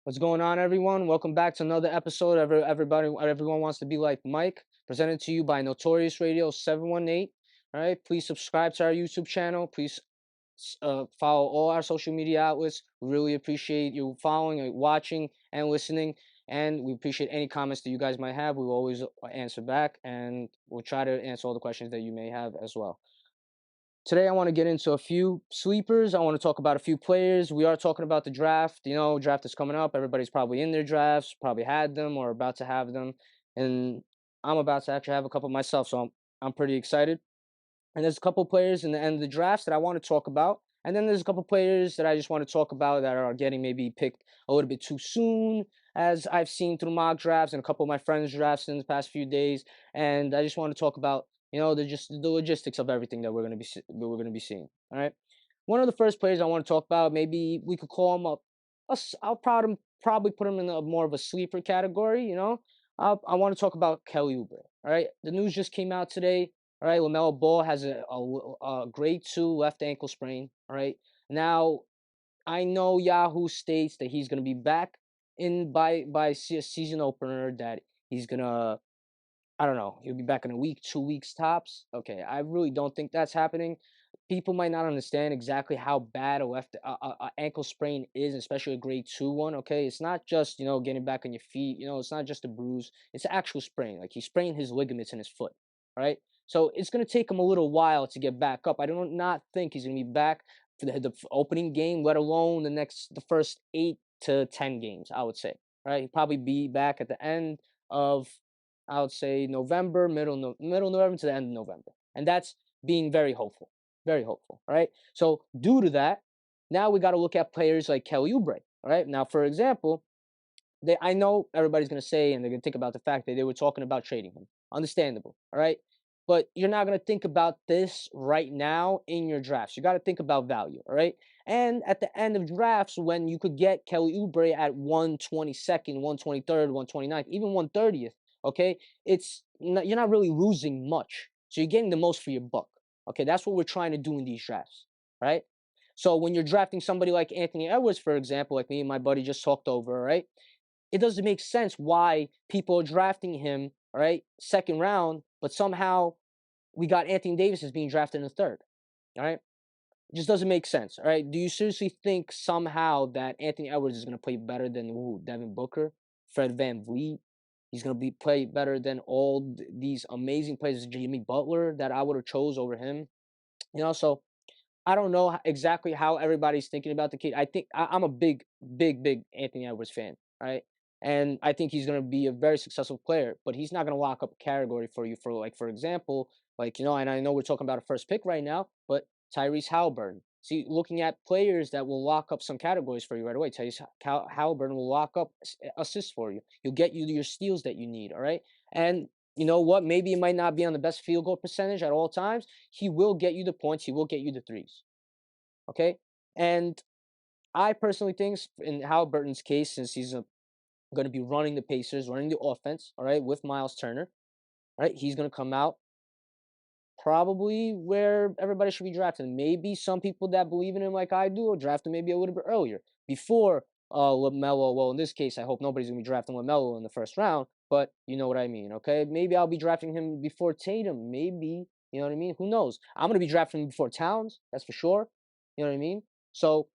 What's going on, everyone? Welcome back to another episode of Everyone Wants to Be Like Mike, presented to you by Notorious Radio 718. All right, please subscribe to our YouTube channel. Please follow all our social media outlets. We really appreciate you following, watching, and listening. And we appreciate any comments that you guys might have. We will always answer back, and we'll try to answer all the questions that you may have as well. Today, I want to get into a few sleepers. I want to talk about a few players. We are talking about the draft. Draft is coming up. Everybody's probably in their drafts, probably had them or about to have them. And I'm about to actually have a couple myself, so I'm pretty excited. And there's a couple players in the end of the drafts that I want to talk about. And then there's a couple players that I just want to talk about that are getting maybe picked a little bit too soon, as I've seen through mock drafts and a couple of my friends' drafts in the past few days. And I just want to talk about the logistics of everything that we're gonna be seeing. All right. One of the first players I want to talk about, maybe we could call him I'll probably put him in a more of a sleeper category. I want to talk about Kelly Oubre. All right. The news just came out today. All right, LaMelo Ball has a grade 2 left ankle sprain. All right, now I know Yahoo states that he's gonna be back in by season opener. That he's gonna, I don't know, he'll be back in a week, 2 weeks tops. Okay, I really don't think that's happening. People might not understand exactly how bad a ankle sprain is, especially a grade 2 one. Okay, it's not just getting back on your feet. It's not just a bruise. It's an actual sprain. Like he sprained his ligaments in his foot. Right. So it's gonna take him a little while to get back up. I do not think he's gonna be back for the opening game, let alone the first 8 to 10 games. I would say. Right. He'll probably be back at the end of, I would say, November, middle November to the end of November, and that's being very hopeful, very hopeful. All right. So due to that, now we got to look at players like Kelly Oubre. All right. Now, for example, I know everybody's gonna say, and they're gonna think about the fact that they were talking about trading him. Understandable. All right. But you're not gonna think about this right now in your drafts. You got to think about value. All right. And at the end of drafts, when you could get Kelly Oubre at 122nd, 123rd, 129th, even 130th, okay, you're not really losing much. So you're getting the most for your buck. Okay, that's what we're trying to do in these drafts, right? So when you're drafting somebody like Anthony Edwards, for example, like me and my buddy just talked over, right? It doesn't make sense why people are drafting him, right, second round, but somehow we got Anthony Davis as being drafted in the third. All right. It just doesn't make sense. All right. Do you seriously think somehow that Anthony Edwards is going to play better than Devin Booker, Fred Van Vliet? He's going to be play better than all these amazing players, Jimmy Butler, that I would have chose over him. So I don't know exactly how everybody's thinking about the kid. I think I'm a big, big, big Anthony Edwards fan, right? And I think he's going to be a very successful player, but he's not going to lock up a category for you. For example, and I know we're talking about a first pick right now, but Tyrese Halliburton. See, looking at players that will lock up some categories for you right away. Tyrese Halliburton will lock up assists for you. He'll get you your steals that you need. All right, and you know what? Maybe it might not be on the best field goal percentage at all times. He will get you the points. He will get you the threes. Okay. And I personally think in Halliburton's case, since he's going to be running the Pacers, running the offense, all right, with Miles Turner, all right, he's going to come out probably where everybody should be drafted. Maybe some people that believe in him like I do will draft him maybe a little bit earlier before LaMelo. Well, in this case, I hope nobody's going to be drafting LaMelo in the first round, but you know what I mean, okay? Maybe I'll be drafting him before Tatum. Maybe, you know what I mean? Who knows? I'm going to be drafting him before Towns, that's for sure. You know what I mean? So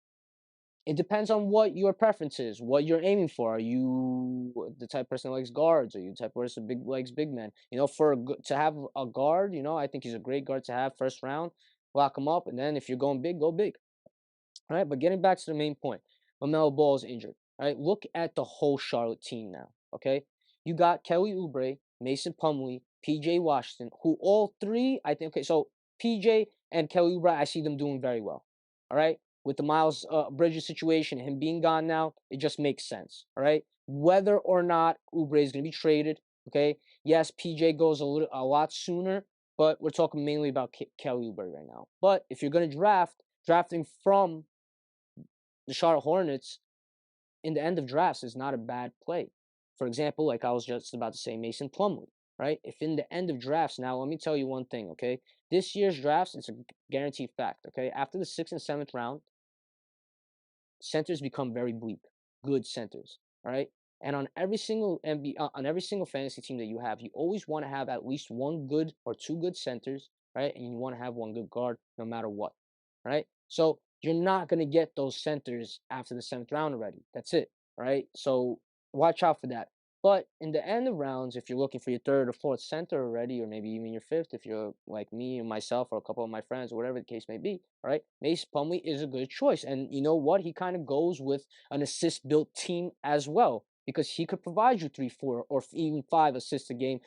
it depends on what your preference is, what you're aiming for. Are you the type of person that likes guards? Are you the type of person likes big men? To have a guard, I think he's a great guard to have first round. Lock him up, and then if you're going big, go big. All right, but getting back to the main point, LaMelo Ball is injured. All right, look at the whole Charlotte team now. Okay, you got Kelly Oubre, Mason Plumlee, PJ Washington, who all three, I think. Okay, so PJ and Kelly Oubre, I see them doing very well. All right, with the Miles Bridges situation, him being gone now, it just makes sense. All right, whether or not Oubre is going to be traded. Okay, yes, PJ goes a lot sooner, but we're talking mainly about Kelly Oubre right now. But if you're going to drafting from the Charlotte Hornets in the end of drafts is not a bad play. For example, like I was just about to say, Mason Plumlee, right? If in the end of drafts, now let me tell you one thing, okay? This year's drafts, it's a guaranteed fact, okay? After the 6th and 7th round, centers become very bleak, good centers. All right. And on every single on every single fantasy team that you have, you always want to have at least one good or two good centers, right? And you want to have one good guard no matter what, right? So you're not gonna get those centers after the seventh round already. That's it, right? So watch out for that. But in the end of rounds, if you're looking for your third or fourth center already, or maybe even your fifth, if you're like me and myself or a couple of my friends or whatever the case may be, right? Mace Plumlee is a good choice. And you know what? He kind of goes with an assist built team as well because he could provide you three, four, or even five assists a game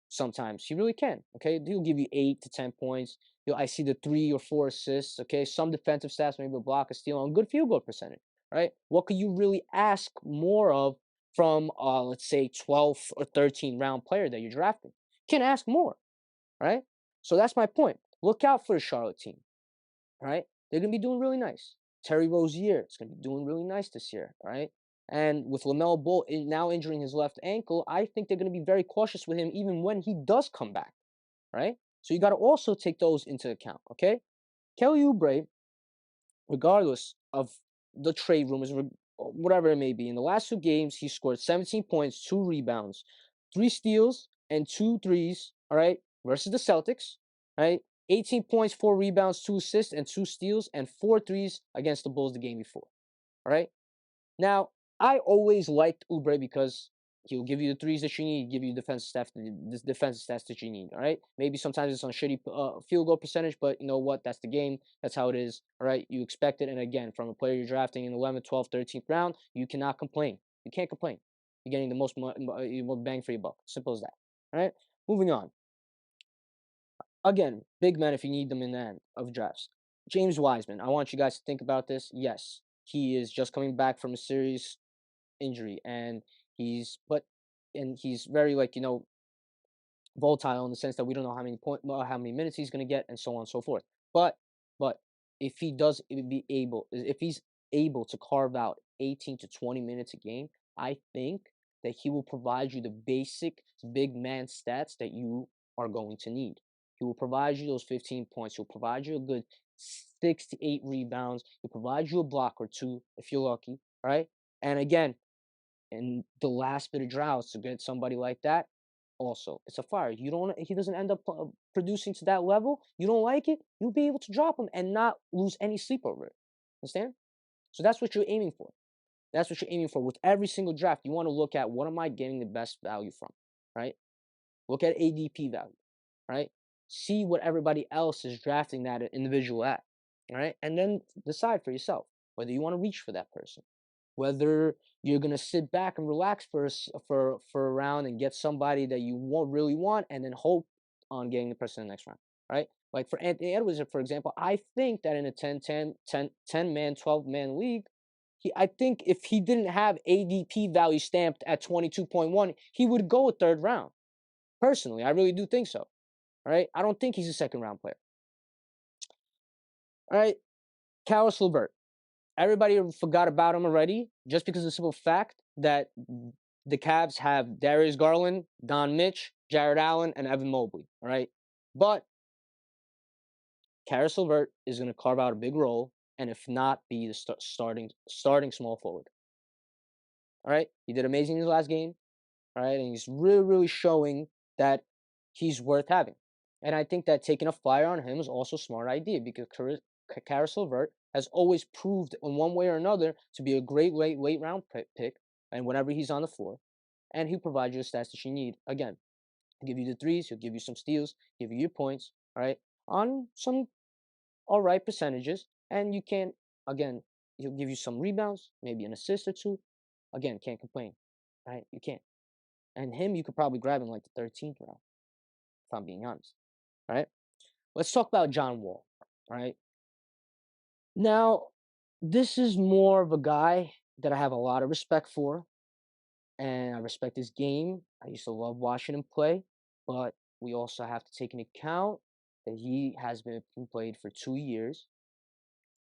sometimes. He really can. Okay. He'll give you 8 to 10 points. I see the 3 or 4 assists. Okay. Some defensive stats, maybe a block, a steal, and good field goal percentage. Right. What could you really ask more of from let's say 12th or 13th round player that you're drafting? You can't ask more. Right. So that's my point. Look out for the Charlotte team. Right. They're gonna be doing really nice. Terry Rozier is gonna be doing really nice this year. Right. And with LaMelo Ball now injuring his left ankle, I think they're going to be very cautious with him even when he does come back, right? So you got to also take those into account, okay? Kelly Oubre, regardless of the trade rumors, whatever it may be, in the last 2 games, he scored 17 points, 2 rebounds, 3 steals, and 2 threes, all right, versus the Celtics, right? 18 points, 4 rebounds, 2 assists, and 2 steals, and 4 threes against the Bulls the game before, all right? Now, I always liked Oubre because he'll give you the threes that you need, give you defensive stats that you need. All right. Maybe sometimes it's on shitty field goal percentage, but you know what? That's the game. That's how it is. All right. You expect it. And again, from a player you're drafting in 11th, 12th, 13th round, you cannot complain. You can't complain. You're getting the most bang for your buck. Simple as that. All right. Moving on. Again, big men if you need them in the end of drafts. James Wiseman. I want you guys to think about this. Yes, he is just coming back from a serious injury, and he's very like volatile in the sense that we don't know how many minutes he's going to get, and so on and so forth. But but if he does be able, if he's able to carve out 18 to 20 minutes a game, I think that he will provide you the basic big man stats that you are going to need. He will provide you those 15 points. He'll provide you a good 6 to 8 rebounds. He'll provide you a block or two if you're lucky, right? And again, in the last bit of droughts to get somebody like that, also it's a fire. You don't. He doesn't end up producing to that level. You don't like it. You'll be able to drop him and not lose any sleep over it. Understand? So that's what you're aiming for. That's what you're aiming for with every single draft. You want to look at what am I getting the best value from, right? Look at ADP value, right? See what everybody else is drafting that individual at, right? And then decide for yourself whether you want to reach for that person, whether you're gonna sit back and relax for a round and get somebody that you won't really want, and then hope on getting the person in the next round, right? Like for Anthony Edwards, for example, I think that in a 10 man, 12-man league, I think if he didn't have ADP value stamped at 22.1, he would go a third round. Personally, I really do think so. All right, I don't think he's a second round player. All right, Caris LeVert. Everybody forgot about him already just because of the simple fact that the Cavs have Darius Garland, Don Mitch, Jared Allen, and Evan Mobley. All right. But Caris LeVert is going to carve out a big role, and if not, be the starting small forward. All right. He did amazing in his last game. All right. And he's really showing that he's worth having. And I think that taking a flyer on him is also a smart idea because Caris LeVert has always proved in one way or another to be a great late round pick, and whenever he's on the floor, and he'll provide you the stats that you need. Again, he'll give you the threes, he'll give you some steals, give you your points, all right, on some all right percentages, and you can again he'll give you some rebounds, maybe an assist or two. Again, can't complain, right? You can't. And him, you could probably grab him like the 13th round, if I'm being honest. All right. Let's talk about John Wall. All right. Now, this is more of a guy that I have a lot of respect for, and I respect his game. I used to love watching him play, but we also have to take into account that he has been played for 2 years,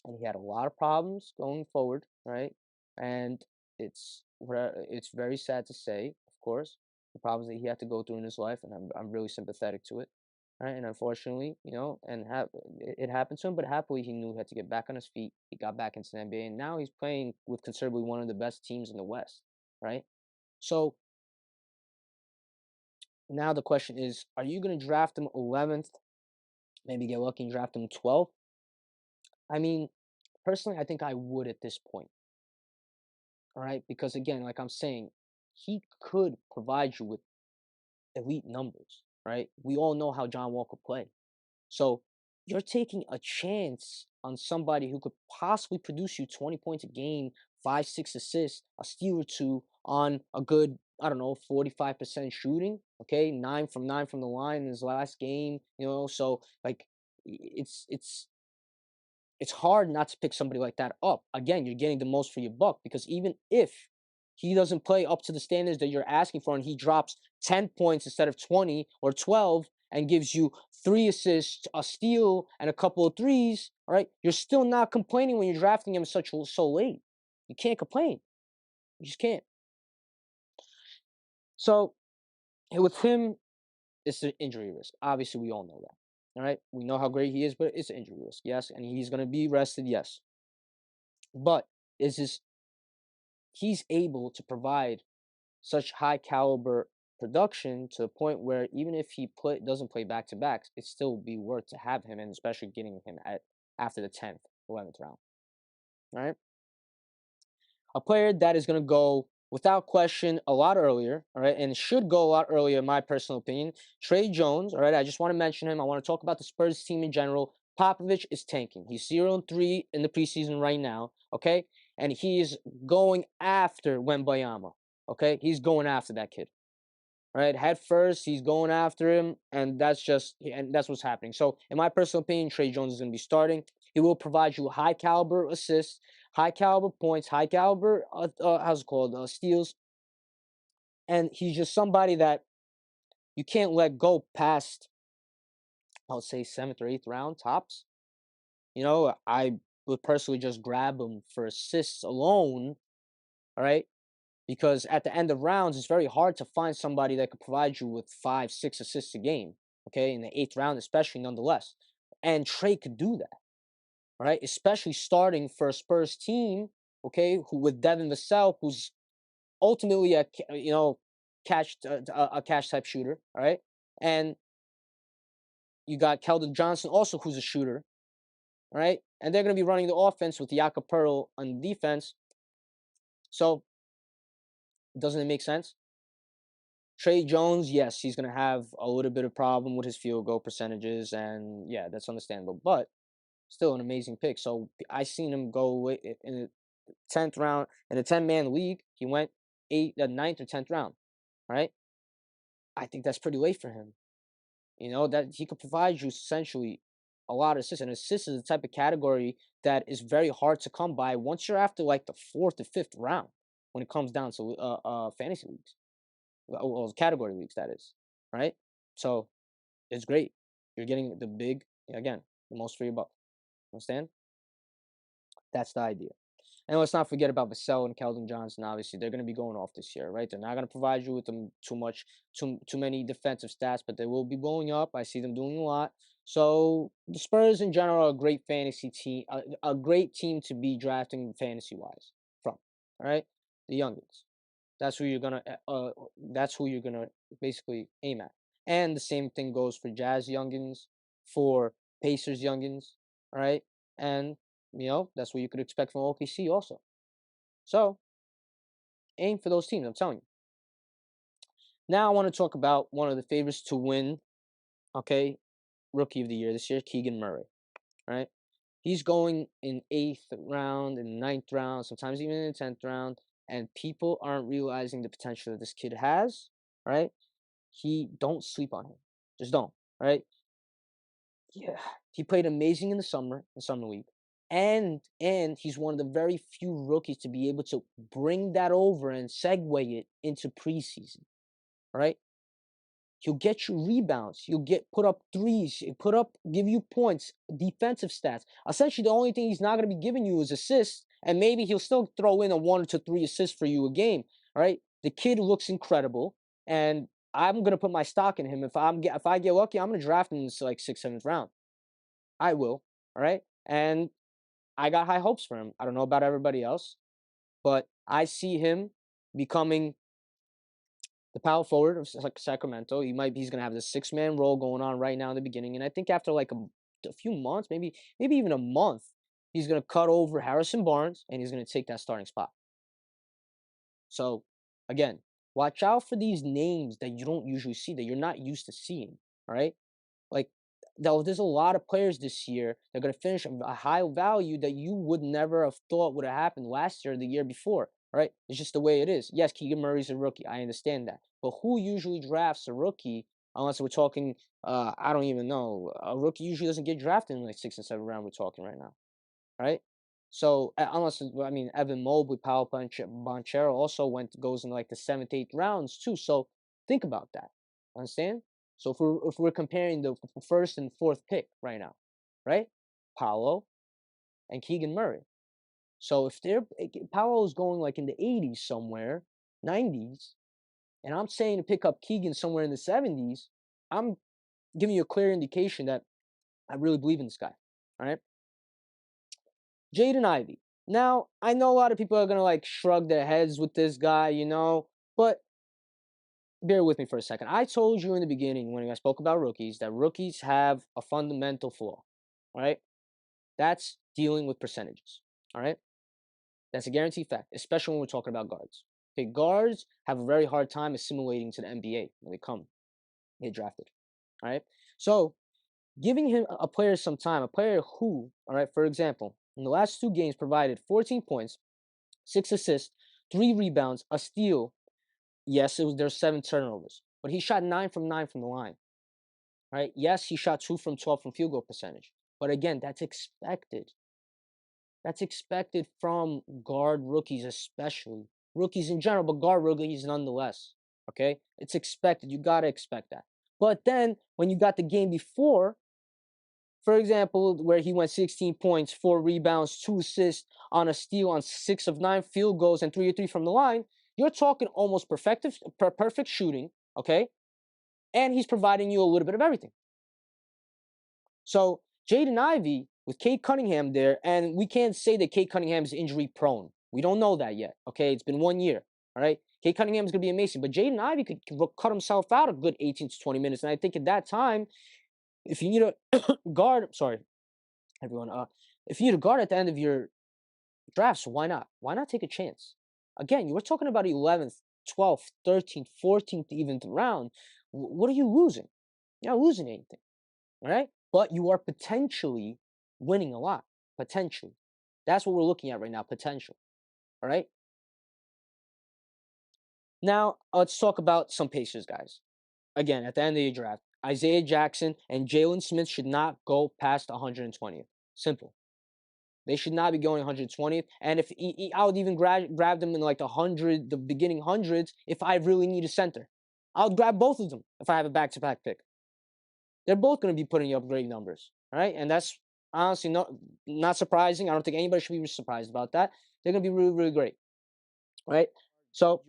and he had a lot of problems going forward, right? And it's very sad to say, of course, the problems that he had to go through in his life, and I'm really sympathetic to it. right? And unfortunately, it happened to him. But happily, he knew he had to get back on his feet. He got back into the NBA, and now he's playing with considerably one of the best teams in the West, right? So now the question is, are you going to draft him 11th? Maybe get lucky and draft him 12th? I mean, personally, I think I would at this point, all right? Because again, like I'm saying, he could provide you with elite numbers, right? We all know how John Wall could play. So you're taking a chance on somebody who could possibly produce you 20 points a game, 5, 6 assists, a steal or two on a good, I don't know, 45% shooting. Okay, 9 from 9 from the line in his last game. So like it's hard not to pick somebody like that up. Again, you're getting the most for your buck because even if he doesn't play up to the standards that you're asking for and he drops 10 points instead of 20 or 12 and gives you 3 assists, a steal, and a couple of threes, all right, you're still not complaining when you're drafting him so late. You can't complain. You just can't. So with him, it's an injury risk. Obviously, we all know that. All right. We know how great he is, but it's an injury risk. Yes. And he's going to be rested. Yes. But is this he's able to provide such high caliber production to the point where even if he doesn't play back to backs, it still be worth to have him, and especially getting him at after the 10th, 11th round. Right? A player that is going to go without question a lot earlier, all right, and should go a lot earlier, in my personal opinion. Trey Jones, all right. I just want to mention him. I want to talk about the Spurs team in general. Popovich is tanking. He's 0-3 in the preseason right now, okay, and he's going after Wembayama, okay. He's going after that kid, right? Head first, he's going after him, and that's what's happening. So, in my personal opinion, Trey Jones is going to be starting. He will provide you high caliber assists, high caliber points, high caliber how's it called steals, and he's just somebody that you can't let go past, I'll say 7th or 8th round tops. I would personally just grab him for assists alone. All right, because at the end of rounds, it's very hard to find somebody that could provide you with 5, 6 assists a game. Okay, in the 8th round, especially, nonetheless, and Trey could do that, right? Especially starting for a Spurs team, okay, who with Devin Vassell, who's ultimately a catch type shooter, all right, and you got Keldon Johnson also, who's a shooter, all right, and they're going to be running the offense with Jakob Pertl on defense. So, doesn't it make sense? Trey Jones, yes, he's going to have a little bit of problem with his field goal percentages, and yeah, that's understandable. But still, an amazing pick. So I seen him go in the 10th round in a 10-man league. He went 9th or 10th round. Right? I think that's pretty late for him. That he could provide you essentially a lot of assists. And assists is the type of category that is very hard to come by once you're after like the 4th or 5th round when it comes down to fantasy leagues. Well, category leagues, that is, right? So it's great. You're getting the big, again, the most for your buck. Understand? That's the idea. And let's not forget about Vassell and Keldon Johnson. Obviously, they're going to be going off this year, right? They're not going to provide you with them too many defensive stats, but they will be blowing up. I see them doing a lot. So the Spurs in general are a great fantasy team, a great team to be drafting fantasy wise from. All right, the youngins. That's who you're gonna basically aim at. And the same thing goes for Jazz youngins, for Pacers youngins, all right? And that's what you could expect from OKC also. So aim for those teams, I'm telling you. Now I want to talk about one of the favorites to win, okay, rookie of the year this year, Keegan Murray. Right? He's going in 8th round, in 9th round, sometimes even in the 10th round, and people aren't realizing the potential that this kid has, right? Don't sleep on him. Just don't, right? Yeah. He played amazing in the summer league. And he's one of the very few rookies to be able to bring that over and segue it into preseason. Right? He'll get you rebounds. He'll put up threes. Give you points, defensive stats. Essentially, the only thing he's not going to be giving you is assists, and maybe he'll still throw in a 1 to 3 assists for you a game. All right, the kid looks incredible, and I'm gonna put my stock in him. If I get lucky, I'm gonna draft him in like 6th, 7th round. I will. All right. And I got high hopes for him. I don't know about everybody else, but I see him becoming the power forward of Sacramento. He's gonna have the 6-man role going on right now in the beginning, and I think after like a few months, maybe even a month, he's gonna cut over Harrison Barnes and he's gonna take that starting spot. So again, watch out for these names that you don't usually see, that you're not used to seeing. All right, like there's a lot of players this year that are going to finish a high value that you would never have thought would have happened last year or the year before. Right? It's just the way it is. Yes, Keegan Murray's a rookie. I understand that. But who usually drafts a rookie unless we're talking, I don't even know. A rookie usually doesn't get drafted in like 6th and 7th round. We're talking right now. Right? So unless I mean Evan Mobley, Paolo Banchero also goes in like the 7th, 8th rounds too. So think about that. Understand? So if we're comparing the first and fourth pick right now, right? Paolo and Keegan Murray. So if Paolo's going like in the 80s somewhere, 90s, and I'm saying to pick up Keegan somewhere in the 70s, I'm giving you a clear indication that I really believe in this guy. All right. Jaden Ivey. Now, I know a lot of people are gonna like shrug their heads with this guy, but bear with me for a second. I told you in the beginning when I spoke about rookies that rookies have a fundamental flaw. All right, that's dealing with percentages. All right, that's a guaranteed fact, especially when we're talking about guards. Okay, guards have a very hard time assimilating to the NBA when they get drafted. All right, so giving him a player some time, a player who, all right, for example, in the last 2 games provided 14 points, 6 assists, 3 rebounds, a steal. Yes, there's 7 turnovers, but he shot 9 from 9 from the line. Right? Yes, he shot 2 from 12 from field goal percentage. But again, that's expected. That's expected from guard rookies, especially rookies in general, but guard rookies nonetheless. Okay, it's expected. You gotta expect that. But then when you got the game before, for example, where he went 16 points, 4 rebounds, 2 assists on a steal on 6 of 9 field goals and 3 of 3 from the line, you're talking almost perfect shooting, okay? And he's providing you a little bit of everything. So Jaden Ivey with Cade Cunningham there, and we can't say that Cade Cunningham is injury prone. We don't know that yet, okay? It's been 1 year, all right? Cade Cunningham is going to be amazing, but Jaden Ivey could cut himself out a good 18 to 20 minutes. And I think at that time, if you need a guard, sorry, everyone. If you need a guard at the end of your drafts, why not? Why not take a chance? Again, you were talking about 11th, 12th, 13th, 14th, even round. What are you losing? You're not losing anything, all right? But you are potentially winning a lot. Potentially. That's what we're looking at right now, potential, all right? Now, let's talk about some Pacers guys. Again, at the end of your draft, Isaiah Jackson and Jalen Smith should not go past 120th. Simple. They should not be going 120th. And if I would even grab them in like the beginning hundreds, if I really need a center, I'll grab both of them if I have a back-to-back pick. They're both going to be putting up great numbers, all right? And that's honestly not surprising. I don't think anybody should be surprised about that. They're going to be really, really great, right? So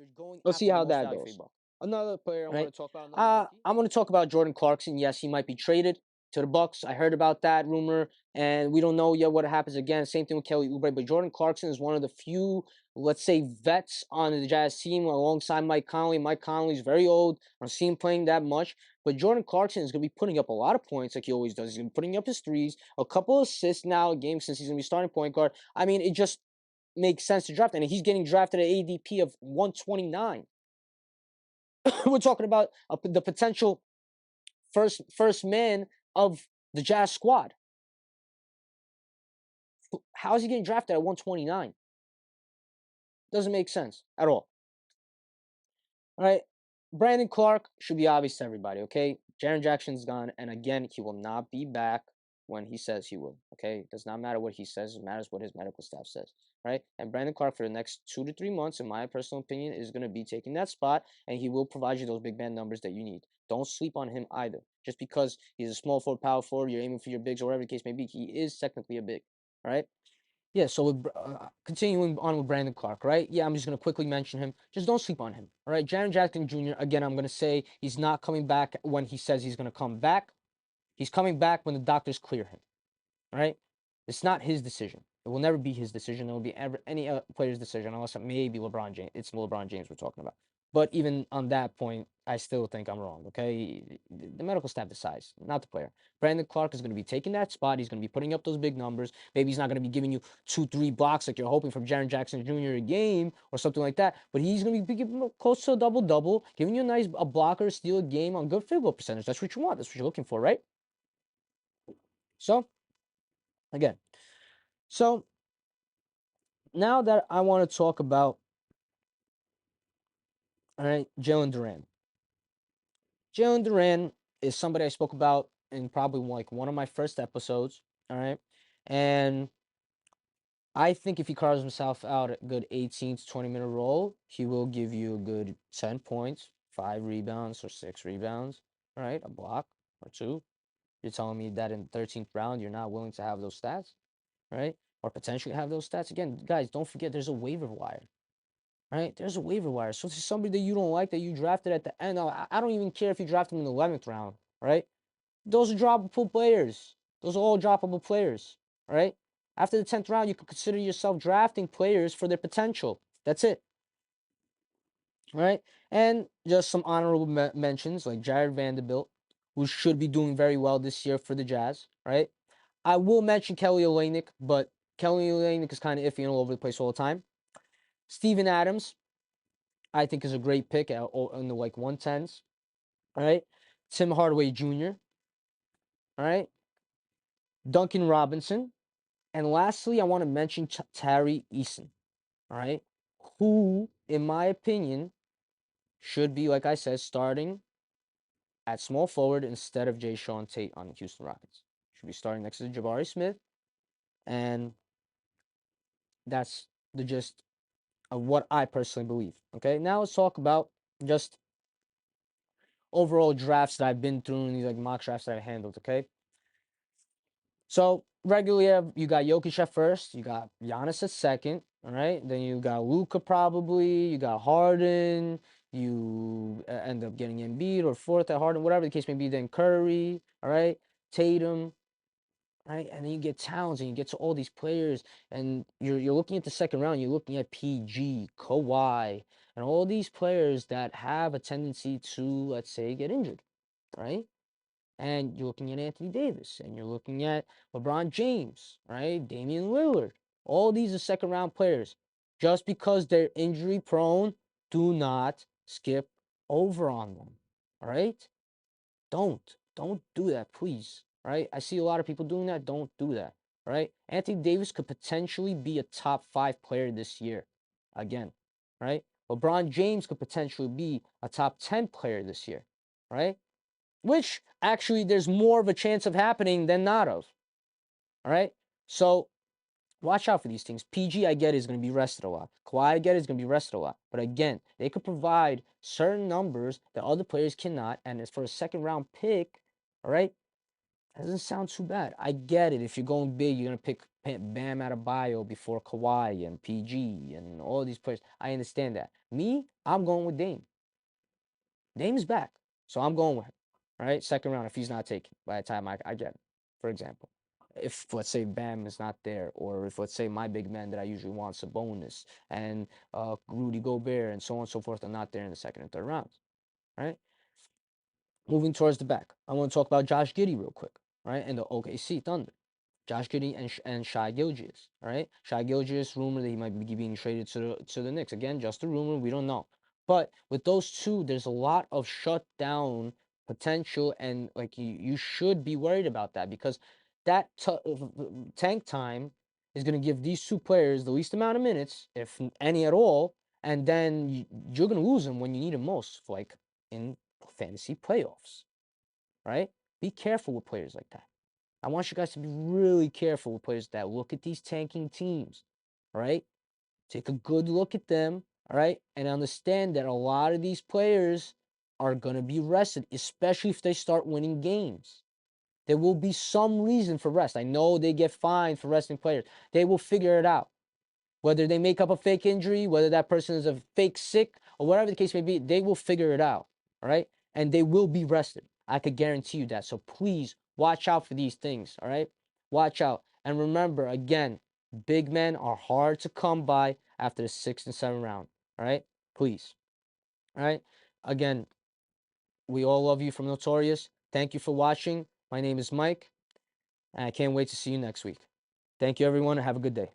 let's see how that goes. Another player I Right? want to talk about. I'm going to talk about Jordan Clarkson. Yes, he might be traded to the Bucks. I heard about that rumor, and we don't know yet what happens again. Same thing with Kelly Oubre, but Jordan Clarkson is one of the few, let's say, vets on the Jazz team alongside Mike Conley. Mike Conley's very old. I don't see him playing that much, but Jordan Clarkson is going to be putting up a lot of points like he always does. He's going to be putting up his threes, a couple assists now a game since he's going to be starting point guard. I mean, it just makes sense to draft, and he's getting drafted at ADP of 129. We're talking about the potential first man of the Jazz squad. How is he getting drafted at 129? Doesn't make sense at all. All right. Brandon Clark should be obvious to everybody, okay? Jaren Jackson's gone, and again, he will not be back when he says he will, okay? It does not matter what he says, it matters what his medical staff says, right? And Brandon Clark, for the next 2 to 3 months, in my personal opinion, is going to be taking that spot, and he will provide you those big man numbers that you need. Don't sleep on him either. Just because he's a small forward, power forward, you're aiming for your bigs, or whatever the case may be, he is technically a big, all right? Yeah, so continuing on with Brandon Clark, right? Yeah, I'm just going to quickly mention him. Just don't sleep on him, all right? Jaren Jackson Jr., again, I'm going to say he's not coming back when he says he's going to come back. He's coming back when the doctors clear him, all right? It's not his decision. It will never be his decision. It will be any player's decision, unless it may be LeBron James. It's LeBron James we're talking about. But even on that point, I still think I'm wrong, okay? The medical staff decides, not the player. Brandon Clark is going to be taking that spot. He's going to be putting up those big numbers. Maybe he's not going to be giving you 2, 3 blocks like you're hoping from Jaren Jackson Jr. a game or something like that. But he's going to be giving close to a double-double, giving you a blocker, steal a game on good field goal percentage. That's what you want. That's what you're looking for, right? So, again, so now that I want to talk about, all right, Jalen Duran. Jalen Duran is somebody I spoke about in probably like one of my first episodes, all right? And I think if he carves himself out a good 18 to 20-minute role, he will give you a good 10 points, 5 rebounds or 6 rebounds, all right? A block or 2. You're telling me that in the 13th round, you're not willing to have those stats, right? Or potentially have those stats. Again, guys, don't forget there's a waiver wire. Right? There's a waiver wire. So if it's somebody that you don't like that you drafted at the end. I don't even care if you drafted him in the 11th round, right? Those are droppable players. Those are all droppable players, right? After the 10th round, you can consider yourself drafting players for their potential. That's it, right? And just some honorable mentions like Jared Vanderbilt, who should be doing very well this year for the Jazz, right? I will mention Kelly Olynyk, but Kelly Olynyk is kind of iffy and all over the place all the time. Steven Adams, I think is a great pick in the like 110s. All right. Tim Hardaway Jr. All right. Duncan Robinson. And lastly, I want to mention Tari Eason. All right. Who, in my opinion, should be, like I said, starting at small forward instead of Jay Sean Tate on the Houston Rockets. Should be starting next to Jabari Smith. And that's the gist of what I personally believe. Okay. Now let's talk about just overall drafts that I've been through and these like mock drafts that I handled. Okay. So regularly, you got Jokic at first, you got Giannis at second, all right. Then you got Luka probably, you got Harden, you end up getting Embiid or fourth at Harden, whatever the case may be. Then Curry, all right, Tatum, right, and then you get Towns, and you get to all these players, and you're looking at the second round, you're looking at PG, Kawhi, and all these players that have a tendency to, let's say, get injured, right? And you're looking at Anthony Davis, and you're looking at LeBron James, right? Damian Lillard. All these are second round players. Just because they're injury prone, do not skip over on them. All right? Don't do that, please. Right? I see a lot of people doing that. Don't do that. Right? Anthony Davis could potentially be a top 5 player this year. Again, right? LeBron James could potentially be a top 10 player this year. Right? Which actually there's more of a chance of happening than not of. All right. So watch out for these things. PG, I get, is going to be rested a lot. Kawhi, I get, is going to be rested a lot. But again, they could provide certain numbers that other players cannot. And as for a second round pick, all right, that doesn't sound too bad. I get it. If you're going big, you're going to pick Bam Adebayo before Kawhi and PG and all these players. I understand that. Me, I'm going with Dame. Dame's back. So I'm going with him. All right, second round if he's not taken by the time I get him, for example. If, let's say, Bam is not there, or if, let's say, my big men that I usually want, Sabonis and Rudy Gobert and so on and so forth, are not there in the second and third rounds. All right. Moving towards the back, I want to talk about Josh Giddey real quick, right? And the OKC Thunder. Josh Giddey and Shai Gilgeous, all right? Shai Gilgeous, rumor that he might be being traded to the Knicks. Again, just a rumor. We don't know. But with those two, there's a lot of shutdown potential, and like you should be worried about that because that tank time is going to give these two players the least amount of minutes, if any at all, and then you're going to lose them when you need them most, like in fantasy playoffs, right? Be careful with players like that. I want you guys to be really careful with players that look at these tanking teams, all right? Take a good look at them, all right? And understand that a lot of these players are going to be rested, especially if they start winning games. There will be some reason for rest. I know they get fined for resting players. They will figure it out. Whether they make up a fake injury, whether that person is a fake sick, or whatever the case may be, they will figure it out. All right. And they will be rested. I could guarantee you that. So please watch out for these things. All right. Watch out. And remember, again, big men are hard to come by after the 6th and 7th round. All right. Please. All right. Again, we all love you from Notorious. Thank you for watching. My name is Mike, and I can't wait to see you next week. Thank you, everyone, and have a good day.